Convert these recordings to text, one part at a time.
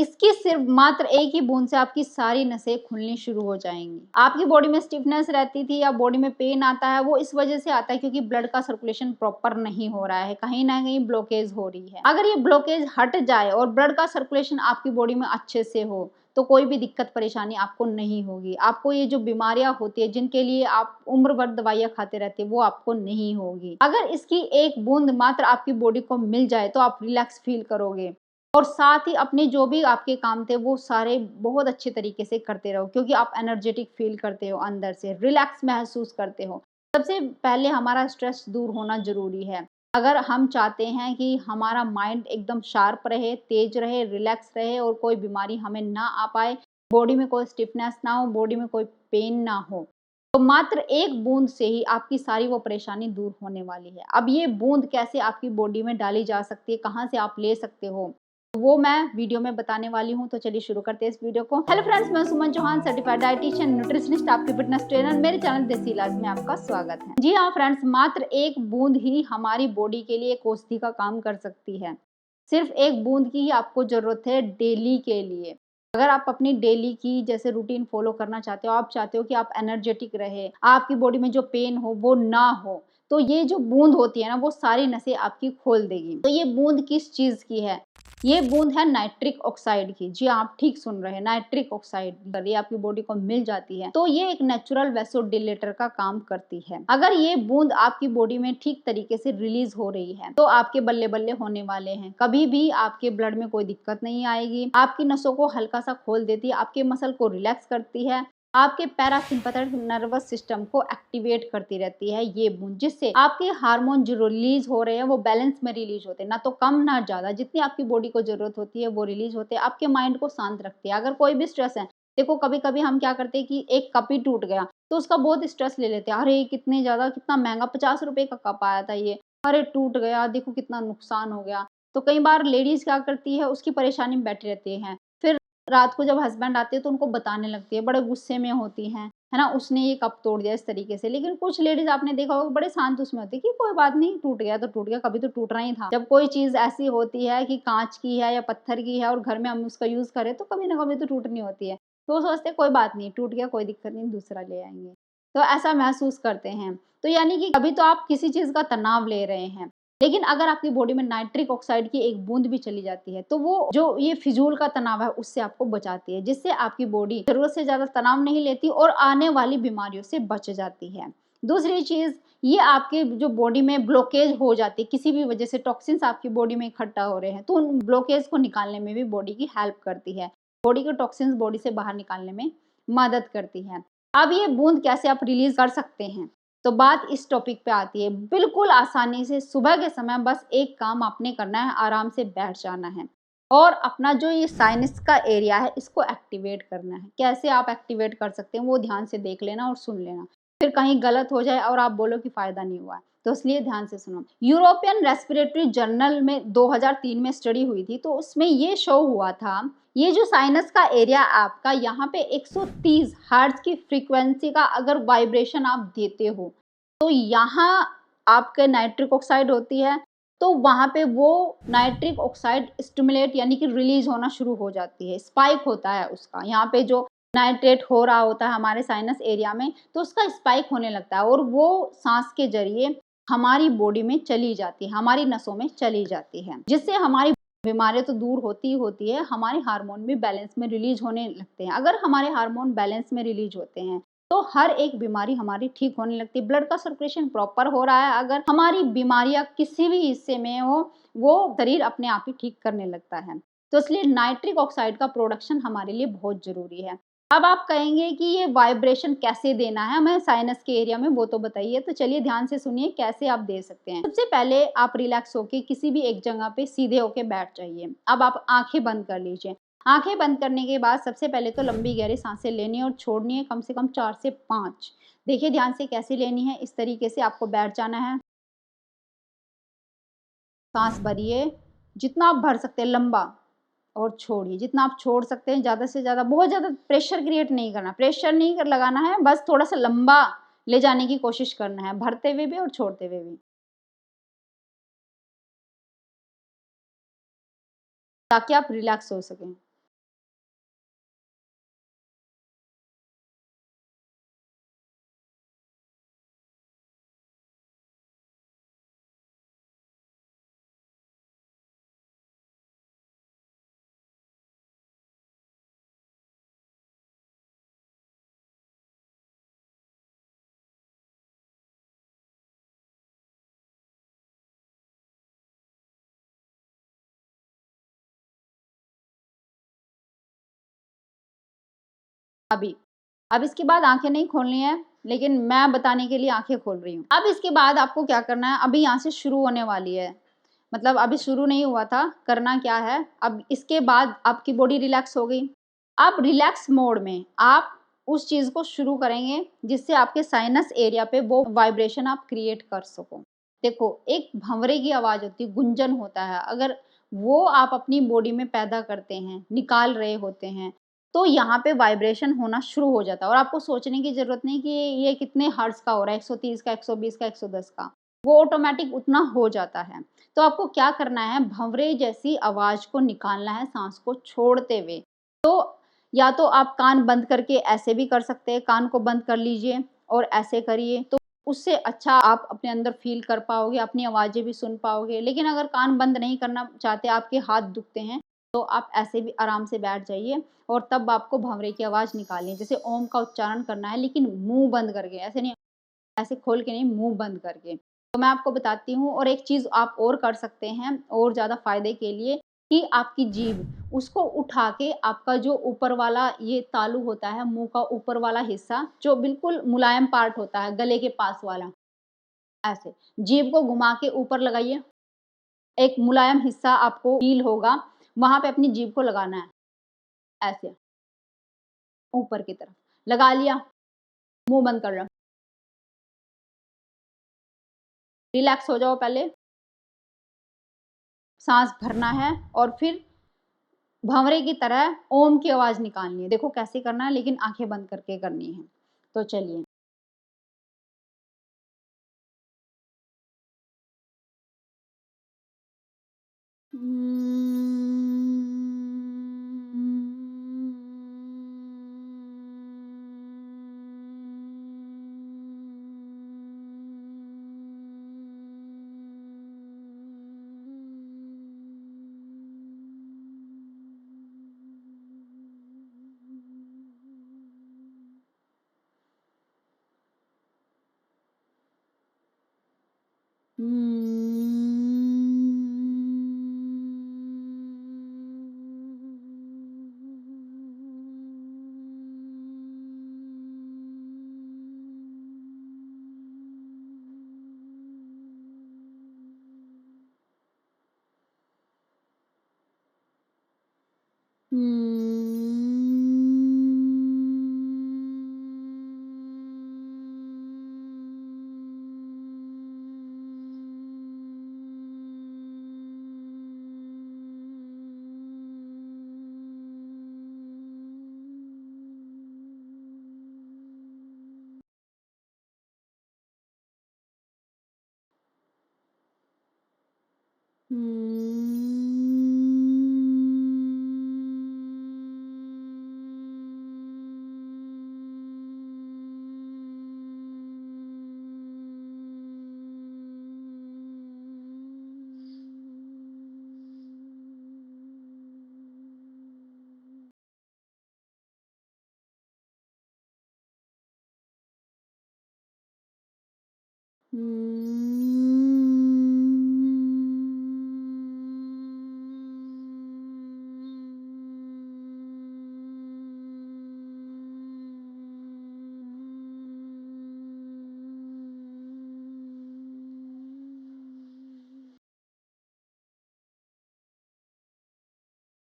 इसकी सिर्फ मात्र एक ही बूंद से आपकी सारी नसें खुलनी शुरू हो जाएंगी। आपकी बॉडी में स्टिफनेस रहती थी या बॉडी में पेन आता है, वो इस वजह से आता है क्योंकि ब्लड का सर्कुलेशन प्रॉपर नहीं हो रहा है, कहीं ना कहीं ब्लॉकेज हो रही है। अगर ये ब्लॉकेज हट जाए और ब्लड का सर्कुलेशन आपकी बॉडी में अच्छे से हो तो कोई भी दिक्कत परेशानी आपको नहीं होगी। आपको ये जो बीमारियां होती है जिनके लिए आप उम्र भर दवाइयां खाते रहते हैं वो आपको नहीं होगी। अगर इसकी एक बूंद मात्र आपकी बॉडी को मिल जाए तो आप रिलैक्स फील करोगे और साथ ही अपने जो भी आपके काम थे वो सारे बहुत अच्छे तरीके से करते रहो, क्योंकि आप एनर्जेटिक फील करते हो, अंदर से रिलैक्स महसूस करते हो। सबसे पहले हमारा स्ट्रेस दूर होना जरूरी है। अगर हम चाहते हैं कि हमारा माइंड एकदम शार्प रहे, तेज रहे, रिलैक्स रहे और कोई बीमारी हमें ना आ पाए, बॉडी में कोई स्टिफनेस ना हो, बॉडी में कोई पेन ना हो, तो मात्र एक बूंद से ही आपकी सारी वो परेशानी दूर होने वाली है। अब ये बूंद कैसे आपकी बॉडी में डाली जा सकती है, कहाँ से आप ले सकते हो, वो मैं वीडियो में बताने वाली हूँ। तो चलिए शुरू करते हैं इस वीडियो को। हेलो फ्रेंड्स, मैं सुमन चौहान, सर्टिफाइड डाइटिशियन, न्यूट्रिशनिस्ट, आपकी फिटनेस ट्रेनर। मेरे चैनल देसी इलाज में आपका स्वागत है। जी हाँ फ्रेंड्स, मात्र एक बूंद ही हमारी बॉडी के लिए एक औषधि का काम कर सकती है। सिर्फ एक बूंद की ही आपको जरूरत है डेली के लिए। अगर आप अपनी डेली की जैसे रूटीन फॉलो करना चाहते हो, आप चाहते हो कि आप एनर्जेटिक रहे, आपकी बॉडी में जो पेन हो वो ना हो, तो ये जो बूंद होती है ना वो सारी नसें आपकी खोल देगी। तो ये बूंद किस चीज की है? ये बूंद है नाइट्रिक ऑक्साइड की। जी आप ठीक सुन रहे हैं, नाइट्रिक ऑक्साइड। अगर ये आपकी बॉडी को मिल जाती है तो ये एक नेचुरल वैसोडिलेटर का काम करती है। अगर ये बूंद आपकी बॉडी में ठीक तरीके से रिलीज हो रही है तो आपके बल्ले बल्ले होने वाले हैं। कभी भी आपके ब्लड में कोई दिक्कत नहीं आएगी। आपकी नसों को हल्का सा खोल देती है, आपके मसल को रिलैक्स करती है, आपके पैरासिम्पैथेटिक नर्वस सिस्टम को एक्टिवेट करती रहती है ये बूंद, जिससे आपके हार्मोन जो रिलीज हो रहे हैं वो बैलेंस में रिलीज होते हैं, ना तो कम ना ज्यादा, जितनी आपकी बॉडी को जरूरत होती है वो रिलीज होते हैं। आपके माइंड को शांत रखती है। अगर कोई भी स्ट्रेस है, देखो कभी कभी हम क्या करते हैं कि एक कप ही टूट गया तो उसका बहुत स्ट्रेस ले लेते हैं। अरे कितने ज्यादा, कितना महंगा, 50 रुपए का कप आया था ये, अरे टूट गया, देखो कितना नुकसान हो गया। तो कई बार लेडीज क्या करती है, उसकी परेशानी में बैठी रहती है, फिर रात को जब हस्बैंड आते हैं तो उनको बताने लगती है, बड़े गुस्से में होती हैं, है ना, उसने ये कप तोड़ दिया इस तरीके से। लेकिन कुछ लेडीज आपने देखा होगा बड़े शांत उसमें होती है कि कोई बात नहीं, टूट गया तो टूट गया, कभी तो टूटना ही था। जब कोई चीज ऐसी होती है कि कांच की है या पत्थर की है और घर में हम उसका यूज करें तो कभी ना कभी तो टूटनी होती है, तो वो सोचते कोई बात नहीं, टूट गया कोई दिक्कत नहीं, दूसरा ले आएंगे, तो ऐसा महसूस करते हैं। तो यानी कि अभी तो आप किसी चीज का तनाव ले रहे हैं, लेकिन अगर आपकी बॉडी में नाइट्रिक ऑक्साइड की एक बूंद भी चली जाती है तो वो जो ये फिजूल का तनाव है उससे आपको बचाती है, जिससे आपकी बॉडी जरूरत से ज्यादा तनाव नहीं लेती और आने वाली बीमारियों से बच जाती है। दूसरी चीज, ये आपके जो बॉडी में ब्लॉकेज हो जाती है, किसी भी वजह से टॉक्सिन्स आपकी बॉडी में इकट्ठा हो रहे हैं, तो उन ब्लॉकेज को निकालने में भी बॉडी की हेल्प करती है। बॉडी के टॉक्सिन्स बॉडी से बाहर निकालने में मदद करती है। अब ये बूंद कैसे आप रिलीज कर सकते हैं, तो बात इस टॉपिक पे आती है। बिल्कुल आसानी से सुबह के समय बस एक काम आपने करना है, आराम से बैठ जाना है और अपना जो ये साइनस का एरिया है इसको एक्टिवेट करना है। कैसे आप एक्टिवेट कर सकते हैं वो ध्यान से देख लेना और सुन लेना, फिर कहीं गलत हो जाए और आप बोलो कि फायदा नहीं हुआ, तो इसलिए ध्यान से सुनो। यूरोपियन रेस्पिरेटरी जर्नल में 2003 में स्टडी हुई थी, तो उसमें ये शो हुआ था, ये जो साइनस का एरिया आपका, यहाँ पे 130 हर्ट्ज की फ्रीक्वेंसी का अगर वाइब्रेशन आप देते हो तो यहाँ आपके नाइट्रिक ऑक्साइड होती है, तो वहां पे वो नाइट्रिक ऑक्साइड स्टिमुलेट यानी कि रिलीज होना शुरू हो जाती है, स्पाइक होता है उसका। यहाँ पे जो नाइट्रेट हो रहा होता है हमारे साइनस एरिया में तो उसका स्पाइक होने लगता है और वो सांस के जरिए हमारी बॉडी में चली जाती है, हमारी नसों में चली जाती है, जिससे हमारी बीमारियां तो दूर होती ही होती है, हमारे हार्मोन भी बैलेंस में रिलीज होने लगते हैं। अगर हमारे हार्मोन बैलेंस में रिलीज होते हैं तो हर एक बीमारी हमारी ठीक होने लगती है। ब्लड का सर्कुलेशन प्रॉपर हो रहा है, अगर हमारी बीमारियां किसी भी हिस्से में हो वो शरीर अपने आप ही ठीक करने लगता है। तो इसलिए नाइट्रिक ऑक्साइड का प्रोडक्शन हमारे लिए बहुत जरूरी है। अब आप कहेंगे कि ये वाइब्रेशन कैसे देना है हमें साइनस के एरिया में, वो तो बताइए। तो चलिए ध्यान से सुनिए कैसे आप दे सकते हैं। सबसे पहले आप रिलैक्स होके किसी भी एक जगह पे सीधे होके बैठ जाइए। अब आप आंखें बंद कर लीजिए। आंखें बंद करने के बाद सबसे पहले तो लंबी गहरी सांसें लेनी है और छोड़नी है, कम से कम 4 से 5। देखिए ध्यान से कैसे लेनी है, इस तरीके से आपको बैठ जाना है। सांस भरिए जितना आप भर सकते हैं लंबा, और छोड़िए जितना आप छोड़ सकते हैं, ज्यादा से ज्यादा। बहुत ज्यादा प्रेशर क्रिएट नहीं करना, प्रेशर नहीं कर लगाना है, बस थोड़ा सा लंबा ले जाने की कोशिश करना है, भरते हुए भी और छोड़ते हुए भी, ताकि आप रिलैक्स हो सकें। अभी। अब इसके बाद आंखें नहीं खोलनी है, लेकिन मैं बताने के लिए आंखें खोल रही हूँ। अब इसके बाद आपको क्या करना है, अभी यहाँ से शुरू होने वाली है, मतलब अभी शुरू नहीं हुआ था। करना क्या है, अब इसके बाद आपकी बॉडी रिलैक्स हो गई। अब रिलैक्स मोड में आप उस चीज़ को शुरू करेंगे जिससे आपके साइनस एरिया पे वो वाइब्रेशन आप क्रिएट कर सको। देखो, एक भंवरे की आवाज़ होती है, गुंजन होता है, अगर वो आप अपनी बॉडी में पैदा करते हैं, निकाल रहे होते हैं, तो यहाँ पे वाइब्रेशन होना शुरू हो जाता है और आपको सोचने की ज़रूरत नहीं कि ये कितने हर्ट्ज़ का हो रहा है, 130 का, 120 का, 110 का, वो ऑटोमेटिक उतना हो जाता है। तो आपको क्या करना है, भंवरे जैसी आवाज़ को निकालना है सांस को छोड़ते हुए। तो या तो आप कान बंद करके ऐसे भी कर सकते हैं, कान को बंद कर लीजिए और ऐसे करिए, तो उससे अच्छा आप अपने अंदर फ़ील कर पाओगे, अपनी आवाज़ें भी सुन पाओगे। लेकिन अगर कान बंद नहीं करना चाहते, आपके हाथ दुखते हैं, तो आप ऐसे भी आराम से बैठ जाइए और तब आपको भंवरे की आवाज़ निकालनी है। जैसे ओम का उच्चारण करना है, लेकिन मुँह बंद करके, ऐसे नहीं, ऐसे खोल के नहीं, मुँह बंद करके। तो मैं आपको बताती हूँ, और एक चीज़ आप और कर सकते हैं और ज़्यादा फ़ायदे के लिए, कि आपकी जीभ उसको उठा के आपका जो ऊपर वाला ये तालू होता है, मुँह का ऊपर वाला हिस्सा जो बिल्कुल मुलायम पार्ट होता है, गले के पास वाला, ऐसे जीभ को घुमा के ऊपर लगाइए। एक मुलायम हिस्सा आपको फ़ील होगा, वहाँ पे अपनी जीभ को लगाना है, ऐसे ऊपर की तरफ। लगा लिया, मुँह बंद कर लो। रिलैक्स हो जाओ पहले, साँस भरना है और फिर भंवरे की तरह ओम की आवाज़ निकालनी है। देखो कैसे करना है, लेकिन आँखें बंद करके करनी है। तो चलिए।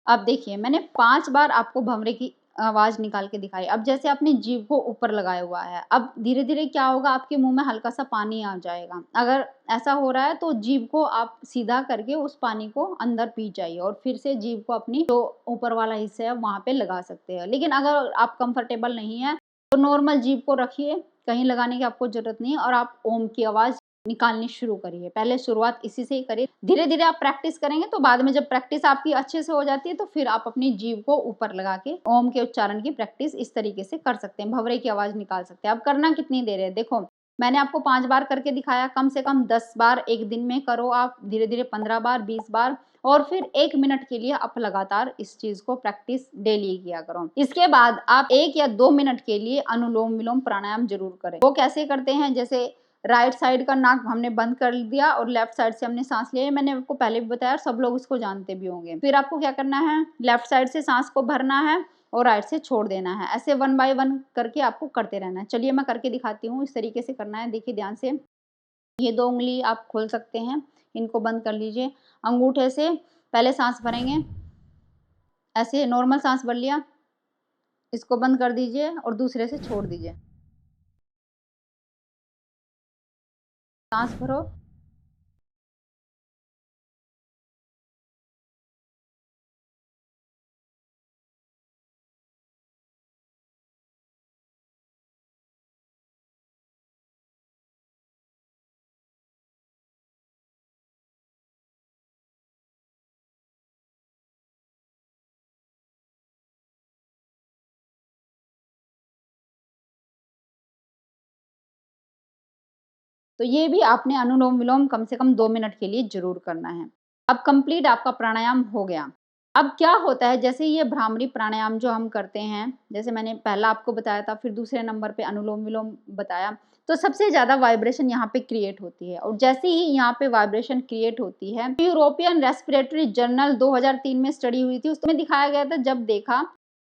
अब देखिए, मैंने 5 बार आपको भंवरे की आवाज़ निकाल के दिखाई। अब जैसे आपने जीभ को ऊपर लगाया हुआ है, अब धीरे-धीरे क्या होगा, आपके मुँह में हल्का-सा पानी आ जाएगा। अगर ऐसा हो रहा है तो जीभ को आप सीधा करके उस पानी को अंदर पी जाइए और फिर से जीभ को अपनी जो ऊपर वाला हिस्सा है वहाँ पे लगा सकते हैं। लेकिन अगर आप कंफर्टेबल नहीं हैं, तो नॉर्मल जीभ को रखिए, कहीं लगाने की आपको ज़रूरत नहीं है और आप ओम की आवाज़ निकालनी शुरू करिए। पहले शुरुआत इसी से ही करिए। धीरे-धीरे आप प्रैक्टिस करेंगे तो बाद में जब प्रैक्टिस आपकी अच्छे से हो जाती है, तो फिर आप अपनी जीभ को ऊपर लगा के ओम के उच्चारण की प्रैक्टिस इस तरीके से कर सकते हैं, भंवरे की आवाज़ निकाल सकते हैं। अब करना कितनी देर है, देखो मैंने आपको 5 बार करके दिखाया, कम से कम 10 बार एक दिन में करो आप, धीरे-धीरे 15 बार, 20 बार, और फिर 1 मिनट के लिए आप लगातार इस चीज़ को प्रैक्टिस डेली किया करो। इसके बाद आप 1 या 2 मिनट के लिए अनुलोम-विलोम प्राणायाम ज़रूर करें। वो कैसे करते हैं, जैसे राइट साइड का नाक हमने बंद कर दिया और लेफ्ट साइड से हमने सांस लिया, मैंने आपको पहले भी बताया और सब लोग इसको जानते भी होंगे। फिर आपको क्या करना है, लेफ्ट साइड से सांस को भरना है और राइट से छोड़ देना है। ऐसे 1 बाय 1 करके आपको करते रहना है। चलिए मैं करके दिखाती हूँ, इस तरीके से करना है। देखिए ध्यान से, ये 2 उँगली आप खोल सकते हैं, इनको बंद कर लीजिए। अंगूठे से पहले साँस भरेंगे, ऐसे नॉर्मल साँस भर लिया, इसको बंद कर दीजिए और दूसरे से छोड़ दीजिए। साँस भरो, तो ये भी आपने अनुलोम-विलोम कम से कम 2 मिनट के लिए ज़रूर करना है। अब कंप्लीट आपका प्राणायाम हो गया। अब क्या होता है, जैसे ये भ्रामरी प्राणायाम जो हम करते हैं, जैसे मैंने पहला आपको बताया था, फिर दूसरे नंबर पे अनुलोम-विलोम बताया, तो सबसे ज़्यादा वाइब्रेशन यहाँ पे क्रिएट होती है और जैसे ही यहाँ पे वाइब्रेशन क्रिएट होती है, यूरोपियन रेस्पिरेटरी जर्नल 2003 में स्टडी हुई थी, उसमें दिखाया गया था, जब देखा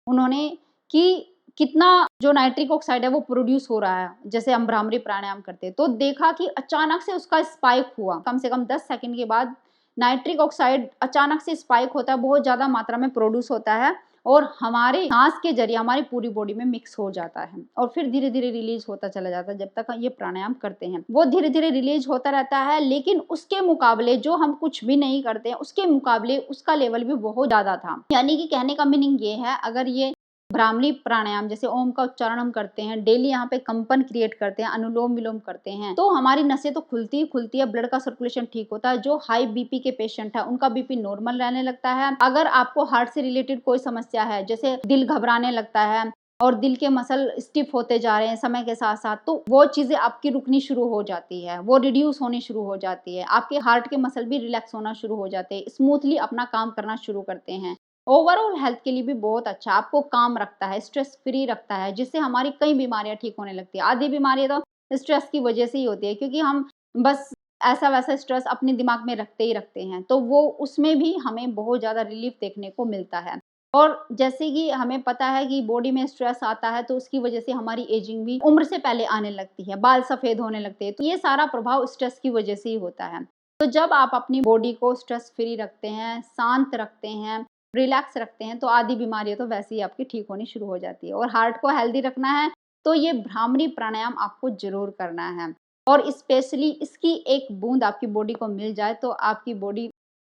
उन्होंने कि कितना जो नाइट्रिक ऑक्साइड है वो प्रोड्यूस हो रहा है, जैसे हम भ्रामरी प्राणायाम करते हैं, तो देखा कि अचानक से उसका स्पाइक हुआ। कम से कम 10 सेकंड के बाद नाइट्रिक ऑक्साइड अचानक से स्पाइक होता है, बहुत ज़्यादा मात्रा में प्रोड्यूस होता है और हमारे सांस के जरिए हमारी पूरी बॉडी में मिक्स हो जाता है और फिर धीरे-धीरे रिलीज़ होता चला जाता है। जब तक ये प्राणायाम करते हैं, वो धीरे-धीरे रिलीज़ होता रहता है, लेकिन उसके मुकाबले जो हम कुछ भी नहीं करते हैं, उसके मुकाबले उसका लेवल भी बहुत ज़्यादा था। यानी कि कहने का मीनिंग ये है, अगर ये भ्रामरी प्राणायाम जैसे ओम का उच्चारण हम करते हैं, डेली यहाँ पे कंपन क्रिएट करते हैं, अनुलोम-विलोम करते हैं, तो हमारी नसें तो खुलती ही खुलती है, ब्लड का सर्कुलेशन ठीक होता है। जो हाई बीपी के पेशेंट है, उनका बीपी नॉर्मल रहने लगता है। अगर आपको हार्ट से रिलेटेड कोई समस्या है, जैसे दिल घबराने लगता है और दिल के मसल स्टिफ होते जा रहे हैं समय के साथ-साथ, तो वो चीज़ें आपकी रुकनी शुरू हो जाती है, वो रिड्यूस होनी शुरू हो जाती है। आपके हार्ट के मसल भी रिलैक्स होना शुरू हो जाते हैं, स्मूथली अपना काम करना शुरू करते हैं। ओवरऑल हेल्थ के लिए भी बहुत अच्छा, आपको काम रखता है, स्ट्रेस फ्री रखता है, जिससे हमारी कई बीमारियाँ ठीक होने लगती है। आधी बीमारियाँ तो स्ट्रेस की वजह से ही होती है, क्योंकि हम बस ऐसा-वैसा स्ट्रेस अपने दिमाग में रखते ही रखते हैं, तो वो उसमें भी हमें बहुत ज़्यादा रिलीफ देखने को मिलता है। और जैसे कि हमें पता है कि बॉडी में स्ट्रेस आता है, तो उसकी वजह से हमारी एजिंग भी उम्र से पहले आने लगती है, बाल सफ़ेद होने लगते हैं, तो ये सारा प्रभाव स्ट्रेस की वजह से ही होता है। तो जब आप अपनी बॉडी को स्ट्रेस फ्री रखते हैं, शांत रखते हैं, रिलैक्स रखते हैं, तो आधी बीमारियाँ तो वैसे ही आपकी ठीक होनी शुरू हो जाती है। और हार्ट को हेल्दी रखना है, तो ये भ्रामरी प्राणायाम आपको ज़रूर करना है और स्पेशली इसकी एक बूंद आपकी बॉडी को मिल जाए, तो आपकी बॉडी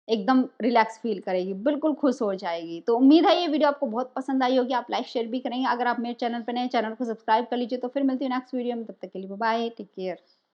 एकदम रिलैक्स फ़ील करेगी, बिल्कुल खुश हो जाएगी। तो उम्मीद है ये वीडियो आपको बहुत पसंद आई होगी, आप लाइक शेयर भी करेंगे। अगर आप मेरे चैनल पे नए हैं, चैनल को सब्सक्राइब कर लीजिए। तो फिर मिलती हूँ नेक्स्ट वीडियो में, तब तक के लिए बाय बाय, टेक केयर।